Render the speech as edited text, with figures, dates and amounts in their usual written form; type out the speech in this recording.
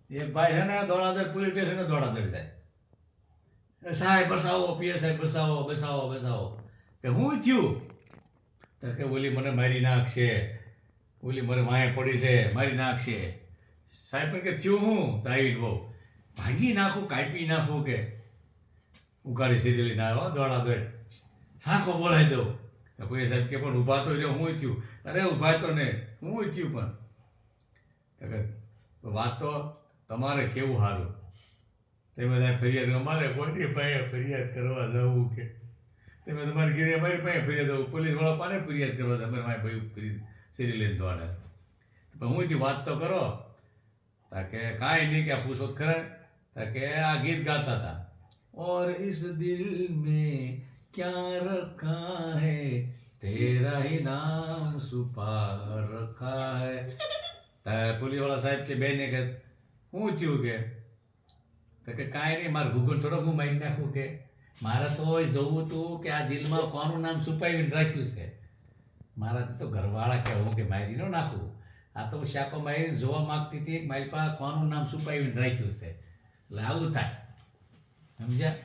એક ભાઈ છે ને દોડાદોડ પોલીસ સ્ટેશને દોડાદોડ જાય, સાહેબ બસાવો, પીએ સાહેબ બસાવો, બસાવો, બસાવો. કે હું થયું? તો કે ઓલી મને મારી નાખશે, ઓલી મને વાંહે પડી છે, મારી નાખશે. સાહેબ કે થયું હું? તો આવી બહુ ભાગી નાખું, કાપી નાખું કે ઉઘાડી સીધી લઈને આવ્યો દોડાદોડ, હાંકો બોલાવી દઉં. તો પોલીસ સાહેબ કે પણ ઊભા તો રહ્યો, હું થયું? અરે ઊભા તો ને, હું થયું પણ? તો કે વાત તો તમારે કેવું સારું, તમે બધા ફરિયાદ, અમારે કોની પાસે ફરિયાદ કરવા જવું કે તમે તમારી ઘરે અમારી પાસે ફરિયાદ જવું, પોલીસવાળા કોને ફરિયાદ કરવા તમારે મારે ભાઈ સીરી લઈને દોડે. પણ હું થયું વાત તો કરો. તાકે કાંઈ નહીં, કે આ પૂછો તો ખરા. તાકે આ ગીત ગાતા હતા, और इस दिल में क्या रखा है, तेरा ही नाम छुपा रखा है. પોલીસ વાળા સાહેબ કે બેને કે શું થયું કે? તો કે કાંઈ નહીં, મારે ભૂગોળ થોડો હું મારી નાખું કે મારે તો જોવું હતું કે આ દિલમાં કોનું નામ છુપાવીને રાખ્યું છે. મારાથી તો ઘરવાળા કે હું કે મારી ન નાખું, આ તો હું શાકો મારીને જોવા માંગતી હતી મારી પાસે કોનું નામ છુપાવીને રાખ્યું છે. એટલે આવું થાય, સમજ્યા?